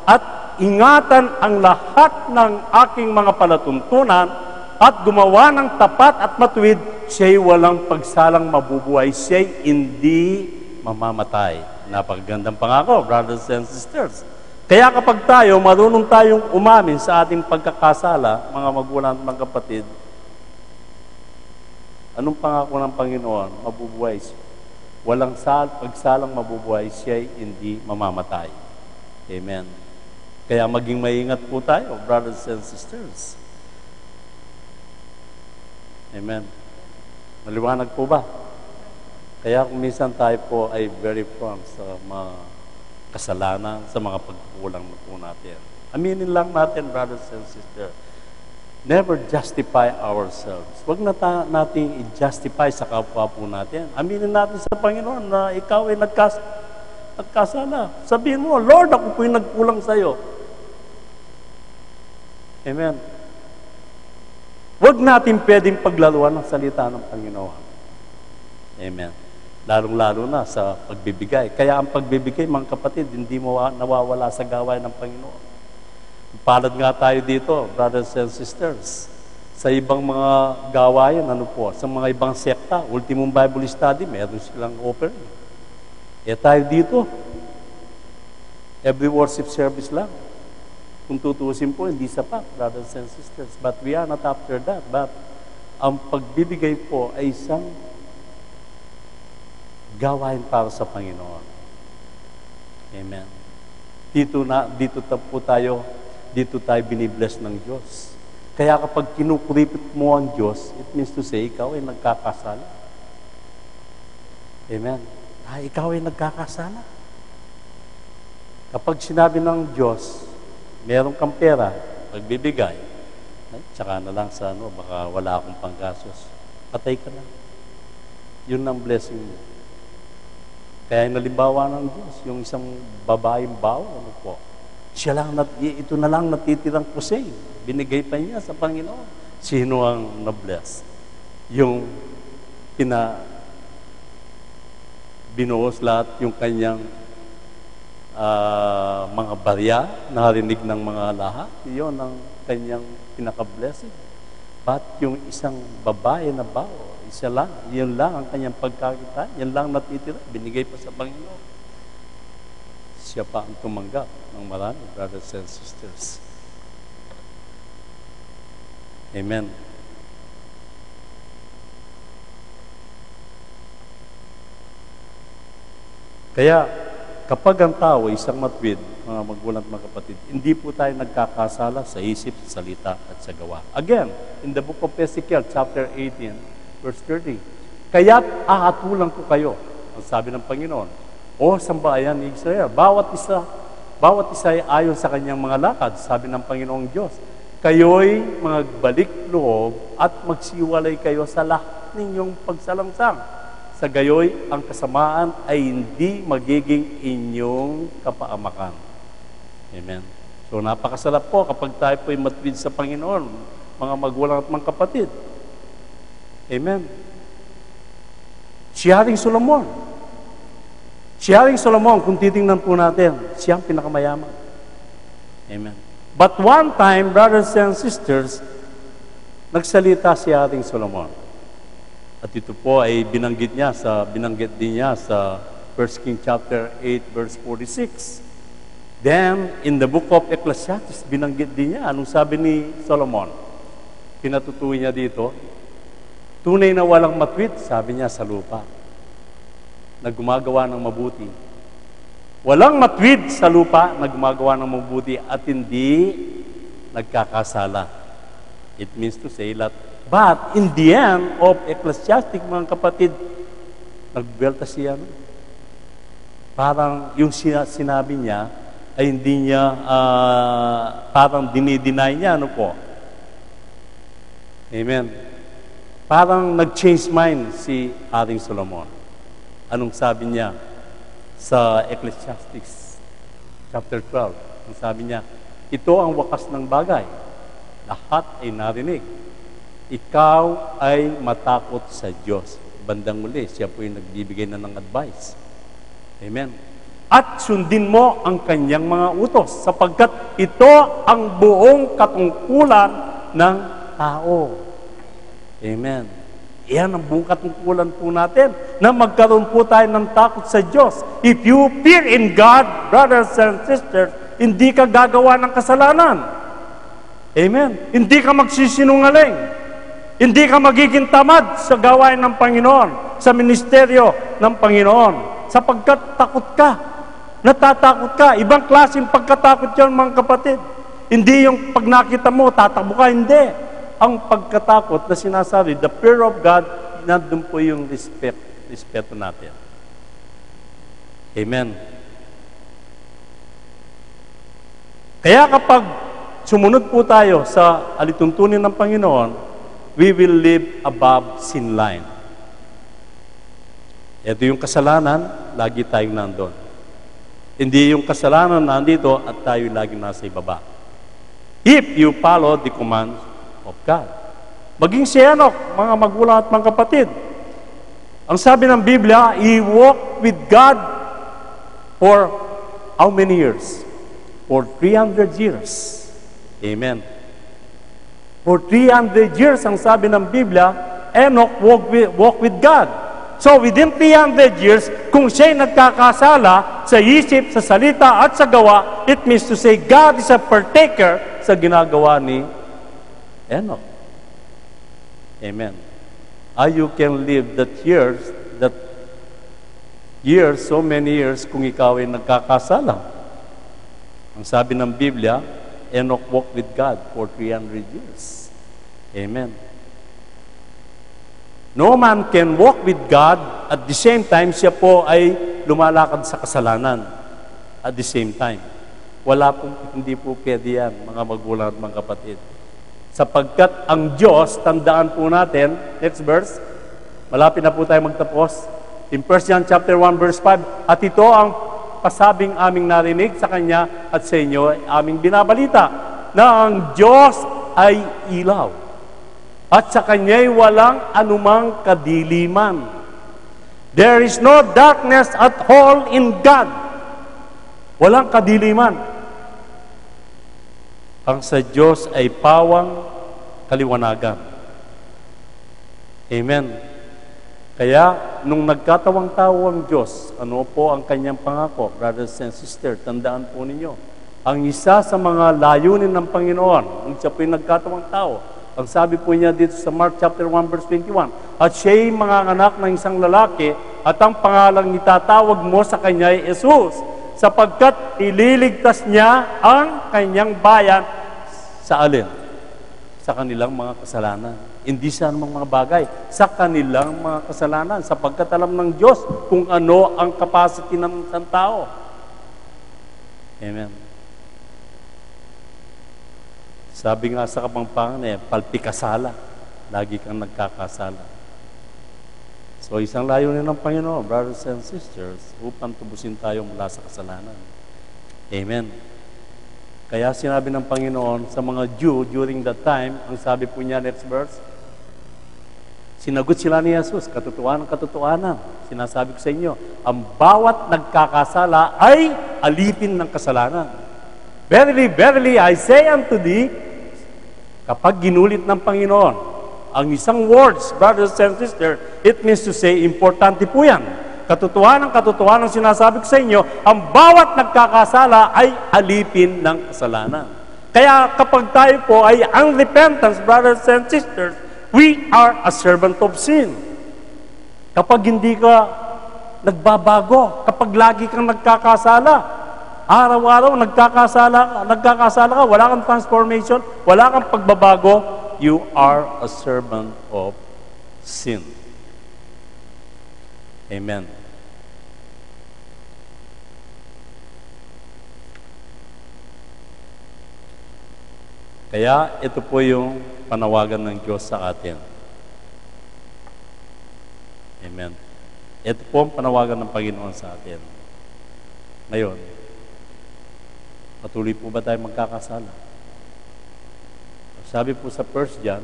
at ingatan ang lahat ng aking mga palatuntunan at gumawa ng tapat at matuwid, siya'y walang pagsalang mabubuhay, siya'y hindi mamamatay. Napakagandang pangako, brothers and sisters. Kaya kapag tayo, marunong tayong umamin sa ating pagkakasala, mga magulang at mga kapatid, anong pangako ng Panginoon? Mabubuhay siya. Walang pagsalang mabubuhay, siya'y hindi mamamatay. Amen. Kaya maging maingat po tayo, brothers and sisters. Amen. Maliwanag po ba? Kaya kung minsan tayo po ay very prone sa mga kasalanan, sa mga pagkukulang na po natin. Aminin lang natin, brothers and sisters. Never justify ourselves. Huwag na natin i-justify sa kapwa po natin. Aminin natin sa Panginoon na ikaw ay nagkasala. Sabihin mo, Lord, ako po yung nagkulang sa iyo. Amen. Huwag natin pwedeng paglaruan ng salita ng Panginoon. Amen. Lalong-lalo na sa pagbibigay. Kaya ang pagbibigay, mga kapatid, hindi mo nawawala sa gawain ng Panginoon. Palad nga tayo dito, brothers and sisters. Sa ibang mga gawain, sa mga ibang sekta, Ultimum Bible Study, meron silang offering. Tayo dito, every worship service lang. Kung tutusin po, hindi sapat, brothers and sisters. But we are not after that. But ang pagbibigay po ay isang gawain para sa Panginoon. Amen. Dito tayo binibless ng Diyos. Kaya kapag kinukuripit mo ang Diyos, it means to say, ikaw ay nagkakasala. Amen. Ikaw ay nagkakasala. Kapag sinabi ng Diyos, meron kang pera, pagbibigay, tsaka na lang sa baka wala akong panggastos. Patay ka na. Yun ang blessing mo. Kaya nalimbawa ng Diyos, yung isang babaeng bawo, ito na lang natitirang kusay. Binigay pa niya sa Panginoon. Sino ang na-bless? Yung binuhos lahat yung kanyang mga barya, narinig ng mga lahat. Iyon ang kanyang pinaka-blessing. But yung isang babae na bao, isa lang, yun lang ang kanyang pagkakita, yan lang natitira, binigay pa sa Panginoon. Siya pa ang tumanggap ng marami, brothers and sisters. Amen. Kaya, kapag ang tao ay isang matwid, mga magulang at mga kapatid, hindi po tayo nagkakasala sa isip, sa salita, at sa gawa. Again, in the book of Ezekiel, chapter 18, verse 30, kaya't ahatulan ko kayo, ang sabi ng Panginoon, o sambahayan ni Israel, bawat isa ay ayon sa kanyang mga lakad, sabi ng Panginoong Diyos, kayo'y magbalik loob at magsiwalay kayo sa lahat ninyong pagsalangsang. Sa gayoy, ang kasamaan ay hindi magiging inyong kapaamakan. Amen. So, napakasarap po kapag tayo po'y matwid sa Panginoon, mga magulang at mga kapatid. Amen. Si Haring Solomon. Si Haring Solomon, kung titingnan po natin, siya ang pinakamayaman. Amen. But one time, brothers and sisters, nagsalita si Haring Solomon. At ito po ay binanggit din niya sa 1 King chapter 8 verse 46. Then in the book of Ecclesiastes binanggit din niya anong sabi ni Solomon. Pinatutuwi niya dito, tunay na walang matwid, sabi niya, sa lupa, na gumagawa ng mabuti. Walang matwid sa lupa na gumagawa ng mabuti at hindi nagkakasala. It means to say that but in the end of Ecclesiastes, mga kapatid, nagbelta siya. Parang yung sinabi niya ay hindi niya, parang dinideny niya, ano po? Amen. Parang nag-change mind si Haring Solomon. Anong sabi niya sa Ecclesiastes chapter 12? Ang sabi niya, ito ang wakas ng bagay. Lahat ay narinig. Ikaw ay matakot sa Diyos. Bandang uli, siya po yung nagbibigay na ng advice. Amen. At sundin mo ang kanyang mga utos, sapagkat ito ang buong katungkulan ng tao. Amen. Iyan ang buong katungkulan po natin, na magkaroon po tayo ng takot sa Diyos. If you fear in God, brothers and sisters, hindi ka gagawa ng kasalanan. Amen. Hindi ka magsisinungaling. Hindi ka magiging tamad sa gawain ng Panginoon, sa ministeryo ng Panginoon, sapagkat takot ka, natatakot ka. Ibang klaseng pagkatakot yan, mga kapatid. Hindi yung pag nakita mo, tatakbo ka, hindi. Ang pagkatakot na sinasabi, the fear of God, nandun po yung respeto natin. Amen. Kaya kapag sumunod po tayo sa alituntunin ng Panginoon, we will live above sin line. Ito yung kasalanan, lagi tayong nandun. Hindi yung kasalanan nandito at tayo lagi nasa ibaba. If you follow the commands of God. Maging si Enoch, mga magulang at mga kapatid. Ang sabi ng Biblia, he walked with God for how many years? For 300 years. Amen. For 300 years, ang sabi ng Biblia, Enoch walked with God. So, within 300 years, kung siya'y nagkakasala sa isip, sa salita, at sa gawa, it means to say, God is a partaker sa ginagawa ni Enoch. Amen. You can live that years, so many years, kung ikaw ay nagkakasala. Ang sabi ng Biblia, Enoch walked with God for 300 years. Amen. No man can walk with God at the same time siya po ay lumalakad sa kasalanan at the same time. Hindi po pwede yan, mga magulang at mga kapatid. Sapagkat ang Diyos, tandaan po natin, next verse, malapit na po tayo magtapos, in 1 John chapter 1 verse 5, at ito ang pasabing aming narinig sa Kanya at sa inyo ay aming binabalita, na ang Diyos ay ilaw. at sa Kanya'y walang anumang kadiliman. There is no darkness at all in God. Walang kadiliman. Ang sa Diyos ay pawang kaliwanagan. Amen. Kaya, nung nagkatawang tao ang Diyos, ano po ang kanyang pangako? Brothers and sisters, tandaan po ninyo. Ang isa sa mga layunin ng Panginoon, nung siya po'y nagkatawang tao, ang sabi po niya dito sa Mark chapter 1 verse 21, at siya'y mga anak ng isang lalaki, at ang pangalang itatawag mo sa kanya ay Jesus, sapagkat ililigtas niya ang kanyang bayan sa alin? Sa kanilang mga kasalanan. Hindi sa anumang mga bagay, sa kanilang mga kasalanan, sapagkat alam ng Diyos kung ano ang capacity ng isang tao. Amen. Sabi nga sa Kapampangan, palpikasala. Lagi kang nagkakasala. So, isang layunin ng Panginoon, brothers and sisters, upang tubusin tayo mula sa kasalanan. Amen. Kaya sinabi ng Panginoon sa mga Jew during that time, ang sabi po niya, next verse, sinagot sila ni Jesus, katotohanan. Sinasabi ko sa inyo, ang bawat nagkakasala ay alipin ng kasalanan. Verily, verily, I say unto thee, kapag ginulit ng Panginoon, ang isang words, brothers and sisters, it means to say, importante po yan. Katotohanan sinasabi ko sa inyo, ang bawat nagkakasala ay alipin ng kasalanan. Kaya kapag tayo po ay unrepentance, brothers and sisters, we are a servant of sin. Kapag hindi ka nagbabago, kapag lagi kang nagkakasala, araw-araw nagkakasala ka, wala kang transformation, wala kang pagbabago, you are a servant of sin. Amen. Kaya ito po yung panawagan ng Diyos sa atin. Amen. Ito po ang panawagan ng Panginoon sa atin. Ngayon, patuloy po ba tayo magkakasala? Sabi po sa 1 John,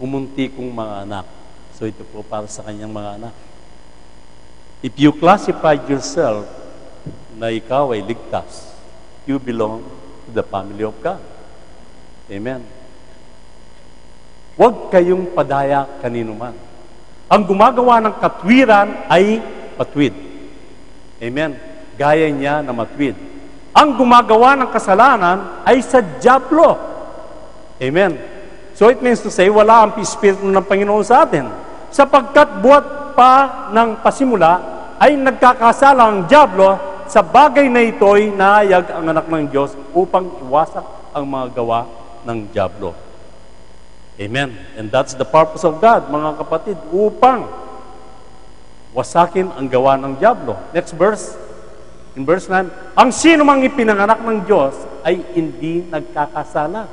umunti kong mga anak. So ito po para sa kanyang mga anak. If you classify yourself na ikaw ay ligtas, you belong to the family of God. Amen. Huwag kayong padaya kanino man. Ang gumagawa ng katwiran ay patwid. Amen. Gaya niya na matwid. Ang gumagawa ng kasalanan ay sa dyablo. Amen. So it means to say, wala ang Espiritu ng Panginoon sa atin. Sapagkat buhat pa ng pasimula ay nagkakasala ang dyablo, sa bagay na ito'y naayag ang anak ng Diyos upang iwasak ang mga gawa ng dyablo. Amen. And that's the purpose of God, mga kapatid, upang wasakin ang gawa ng dyablo. Next verse. In verse 9, ang sino mang ipinanganak ng Diyos ay hindi nagkakasala.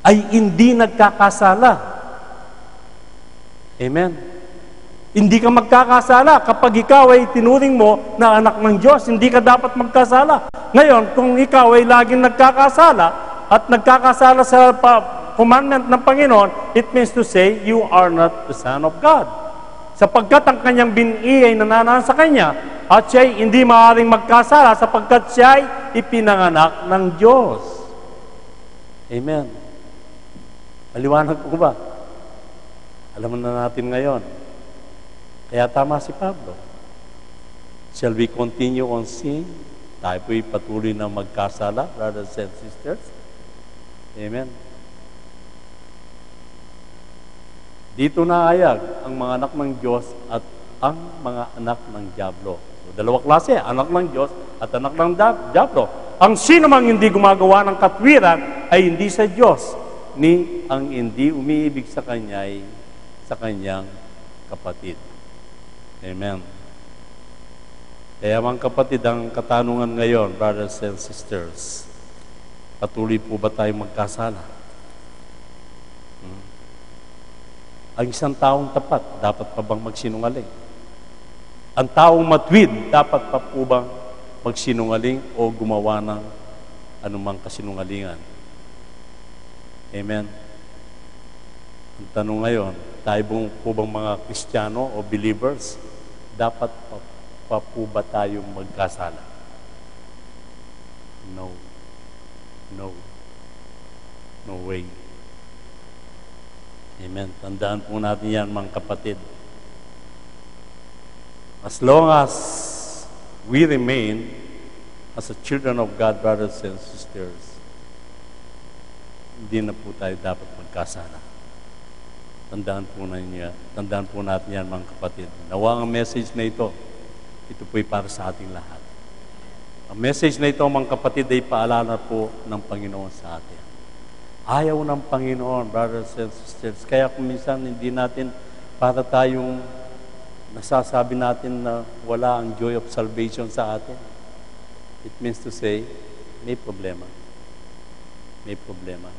Ay hindi nagkakasala. Amen. Hindi ka magkakasala kapag ikaw ay tinuring mo na anak ng Diyos. Hindi ka dapat magkasala. Ngayon, kung ikaw ay laging nagkakasala at nagkakasala sa commandment ng Panginoon, it means to say, you are not the Son of God. Sapagkat ang kanyang bini ay nananahan sa kanya at siya ay hindi maaaring magkasala sapagkat siya ay ipinanganak ng Diyos. Amen. Maliwanag po ba? Alam na natin ngayon. Kaya tama si Pablo. Shall we continue on sin? Tayo po'y patuloy na magkasala, brothers and sisters. Amen. Dito naayag ang mga anak ng Diyos at ang mga anak ng dyablo. So, dalawa klase, anak ng Diyos at anak ng dyablo. Ang sino mang hindi gumagawa ng katwiran ay hindi sa Diyos, ni ang hindi umiibig sa Kanya ay sa Kanyang kapatid. Amen. Kaya mga kapatid, ang katanungan ngayon, brothers and sisters, patuloy po ba tayo magkasala? Ang isang taong tapat, dapat pa bang magsinungaling? Ang taong matwid, dapat pa po bang magsinungaling o gumawa ng anumang kasinungalingan? Amen. Ang tanong ngayon, tayo po bang mga Kristiyano o believers, dapat pa po ba tayong magkasala? No. No. No way. Amen. Tandaan po natin yan, mga kapatid. As long as we remain as a children of God, brothers and sisters, hindi na po tayo dapat magkasala. Tandaan po natin yan, mga kapatid. Nawa ang message na ito po'y para sa ating lahat. Ang message na ito, mga kapatid, ay paalala po ng Panginoon sa atin. Ayaw ng Panginoon, brothers and sisters. Kaya kung minsan hindi natin, para tayong nasasabi natin na wala ang joy of salvation sa atin. It means to say, may problema. May problema.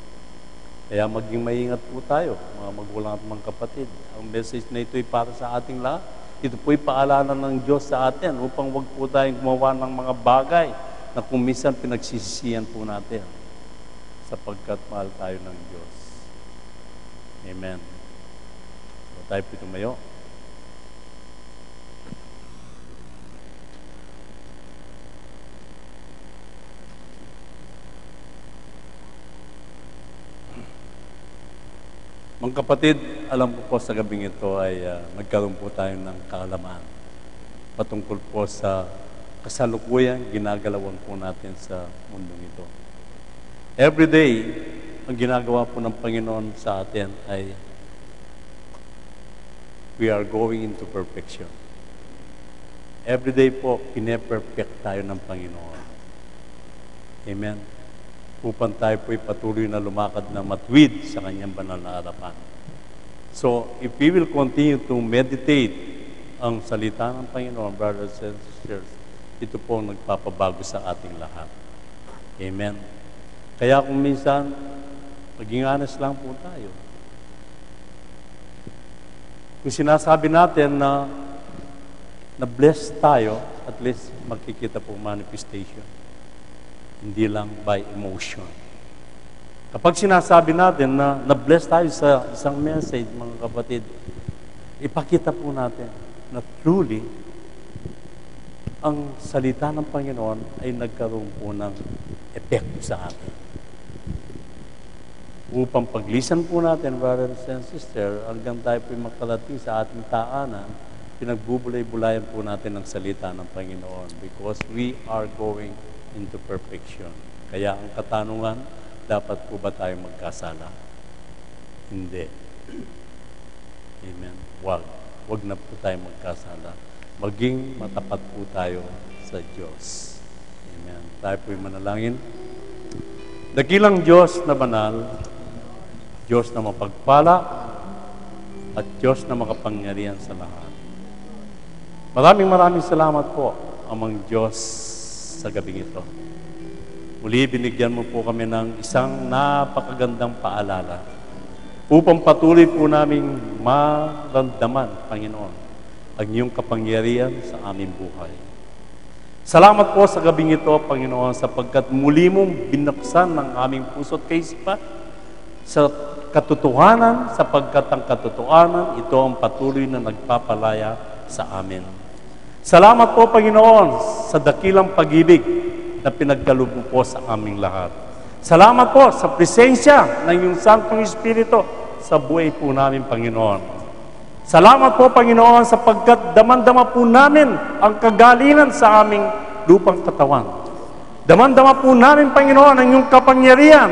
Kaya maging maingat po tayo, mga magulang at mga kapatid. Ang message na ito ay para sa ating lahat. Ito po'y paalala ng Diyos sa atin upang wag po tayong gumawa ng mga bagay na kung minsan pinagsisisihan po natin sapagkat mahal tayo ng Diyos. Amen. So, tayo po tumayo. Mga kapatid, alam ko po sa gabing ito ay nagkaroon po tayo ng kaalaman patungkol po sa kasalukuyang ginagalawan po natin sa mundong ito. Every day, ang ginagawa po ng Panginoon sa atin ay we are going into perfection. Every day po, pine-perfect tayo ng Panginoon. Amen. Upang tayo po'y patuloy na lumakad na matwid sa kanyang banal na harapan. So, if we will continue to meditate ang salita ng Panginoon, brothers and sisters, ito po ang nagpapabago sa ating lahat. Amen. Kaya kung minsan, maging honest lang po tayo. Kung sinasabi natin na blessed tayo, at least makikita po manifestation. Hindi lang by emotion. Kapag sinasabi natin na na-bless tayo sa isang message, mga kapatid, ipakita po natin na truly ang salita ng Panginoon ay nagkaroon po ng epekto sa atin. Upang paglisan po natin, brothers and sisters, hanggang tayo po makalating sa ating taanan, pinagbubulay-bulayan po natin ang salita ng Panginoon because we are going into perfection. Kaya ang katanungan, dapat po ba tayo magkasala? Hindi. Amen. Wag na po tayo magkasala. Maging matapat po tayo sa Diyos. Amen. Tayo po'y manalangin. Dakilang Diyos na banal, Diyos na mapagpala, at Diyos na makapangyarihan sa lahat. Maraming salamat po, Amang Diyos, sa gabing ito. Muli, binigyan mo po kami ng isang napakagandang paalala upang patuloy po naming maramdaman, Panginoon, ang iyong kapangyarihan sa aming buhay. Salamat po sa gabing ito, Panginoon, sapagkat muli mong binuksan ng aming puso't kaisipan sa katotohanan, sapagkat ang katotohanan, ito ang patuloy na nagpapalaya sa amin. Salamat po, Panginoon, sa dakilang pag-ibig na pinagkaloob mo po sa aming lahat. Salamat po sa presensya ng iyong Santong Espiritu sa buhay po namin, Panginoon. Salamat po, Panginoon, sapagkat damandama po namin ang kagalingan sa aming lupang katawan. Damandama po namin, Panginoon, ang iyong kapangyarihan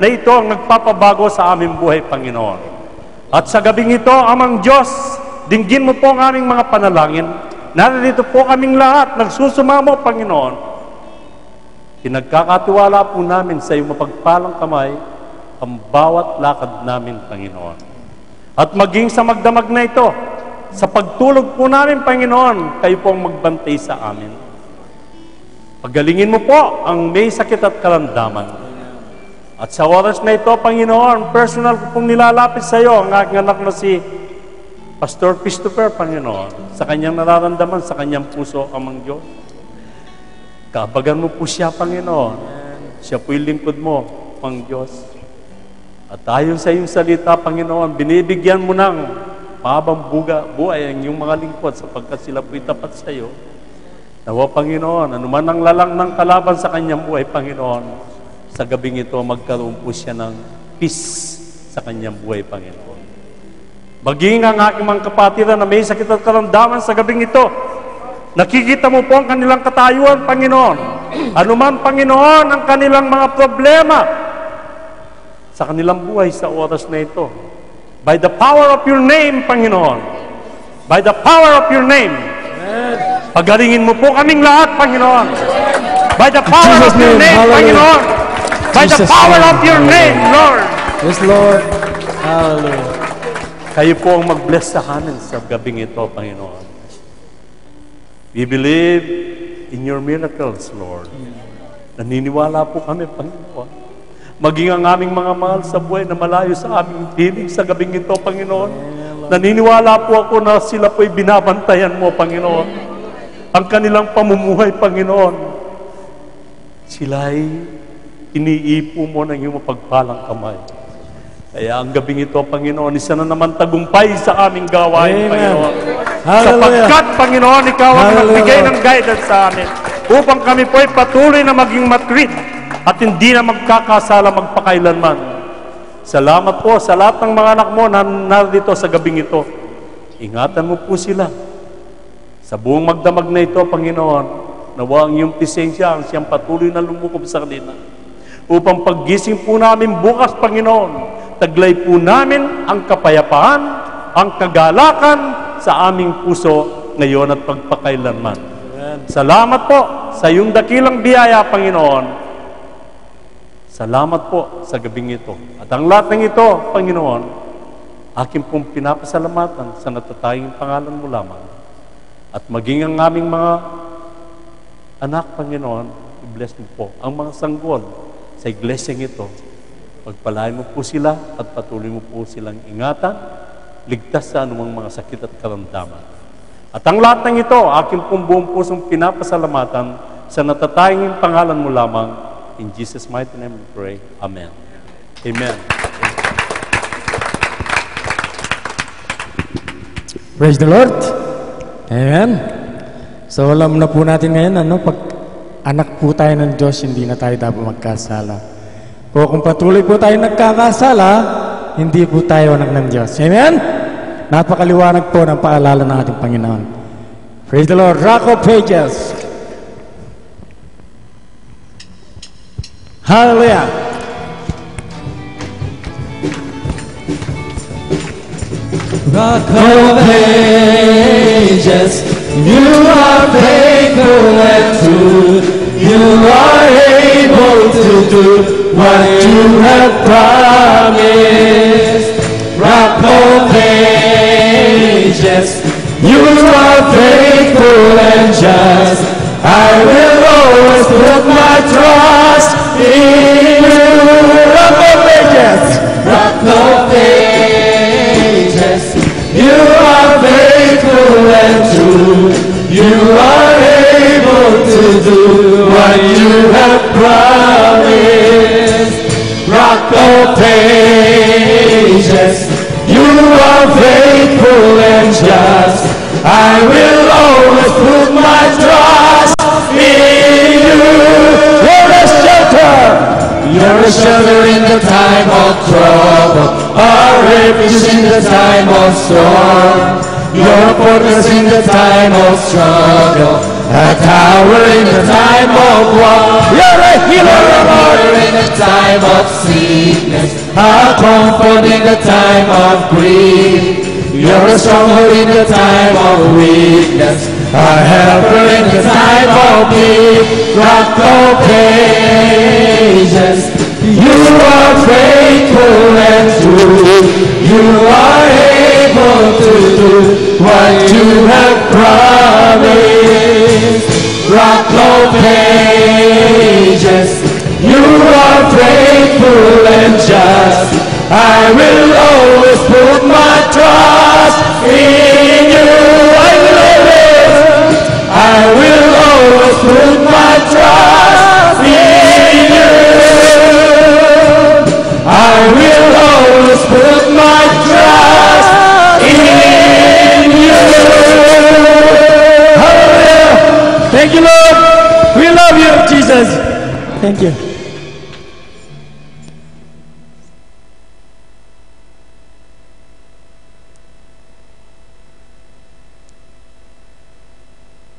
na ito ang nagpapabago sa aming buhay, Panginoon. At sa gabing ito, Amang Diyos, dinggin mo po ang aming mga panalangin. Narito po kaming lahat, nagsusumamo, Panginoon. Pinagkakatiwala po namin sa iyong mapagpalang kamay ang bawat lakad namin, Panginoon. At maging sa magdamag na ito, sa pagtulog po namin, Panginoon, kayo po ang magbantay sa amin. Pagalingin mo po ang may sakit at karamdaman. At sa oras na ito, Panginoon, personal ko pong nilalapit sa iyo ang aking anak na si Pastor Christopher, Panginoon, sa kanyang nararamdaman, sa kanyang puso, Amang Diyos. Kabagan mo po siya, Panginoon. Siya po'y lingkod mo, Pang Diyos. At ayon sa iyong salita, Panginoon, binibigyan mo ng mahabang buhay ang iyong mga lingkod sapagkat sila po'y tapat sa iyo. Nawa, Panginoon, anuman ang lalang ng kalaban sa kanyang buhay, Panginoon, sa gabing ito, magkaroon po siya ng peace sa kanyang buhay, Panginoon. Maging ang aking mga kapatiran na may sakit at karamdaman sa gabing ito, nakikita mo po ang kanilang katayuan, Panginoon. Anuman, Panginoon, ang kanilang mga problema sa kanilang buhay sa oras na ito. By the power of your name, Panginoon. By the power of your name. Pagalingin mo po kaming lahat, Panginoon. By the power of your name, Panginoon. By the power of your name, Lord. Yes, Lord. Hallelujah. Kayo po ang mag-bless sa amin sa gabing ito, Panginoon. We believe in your miracles, Lord. Naniniwala po kami, Panginoon. Maging ang aming mga mahal sa buhay na malayo sa aming piling sa gabing ito, Panginoon. Naniniwala po ako na sila po'y binabantayan mo, Panginoon. Ang kanilang pamumuhay, Panginoon, sila'y iniipo mo ng iyong mapagpalang kamay. Kaya ang gabing ito, Panginoon, isa na naman tagumpay sa aming gawain, Panginoon. Sapagkat, Panginoon, ikaw ang nagbigay ng guidance sa amin upang kami po'y patuloy na maging matrit at hindi na magkakasala magpakailanman. Salamat po sa lahat ng mga anak mo na narito sa gabing ito. Ingatan mo po sila. Sa buong magdamag na ito, Panginoon, nawa ang iyong presensya ang siyang patuloy na lumukob sa kanila. Upang paggising po namin bukas, Panginoon, taglay po namin ang kapayapaan, ang kagalakan sa aming puso ngayon at pagpakailanman. Salamat po sa iyong dakilang biyaya, Panginoon. Salamat po sa gabing ito. At ang lahat ng ito, Panginoon, aking pong pinapasalamatan sa natatayang pangalan mo lamang. At maging ang aming mga anak, Panginoon, i-bless mo po ang mga sanggol sa iglesyang ito. Pagpalain mo po sila at patuloy mo po silang ingatan, ligtas sa anumang mga sakit at karamdaman. At ang lahat ng ito, aking pong buong pusong pinapasalamatan sa natatayang pangalan mo lamang. In Jesus' mighty name we pray. Amen. Amen. Praise the Lord. Amen. So alam na po natin ngayon, pag anak po tayo ng Diyos, hindi na tayo dapat magkasala. O kung patuloy po tayo nagkakasala, hindi po tayo anak ng Diyos. Amen? Napakaliwanag po ng paalala ng ating Panginoon. Praise the Lord. Rock of Ages. Hallelujah. Rock of Ages, you are faithful and true. You are able to do what you have promised. Rock of Ages, you are faithful and just. I will always put my trust in you. Rock of Ages, Rock of Ages, you are faithful and true. You are able to do what you have promised. Rock of Ages, you are faithful and just. I will always put my trust in you. You're a shelter. You're a shelter in the time of trouble, a refuge in the time of storm. You're a fortress in the time of struggle, a tower in the time of war. You're a healer, in the time of sickness, a comfort in the time of grief. You're a stronghold in the time of weakness, a helper in the time of need. Rock of Ages, you are faithful and true. You are able to do what you have promised. Rock of Ages, you are faithful and just. I will always put my trust in you. I will always put my trust in you. I will Jesus. Thank you.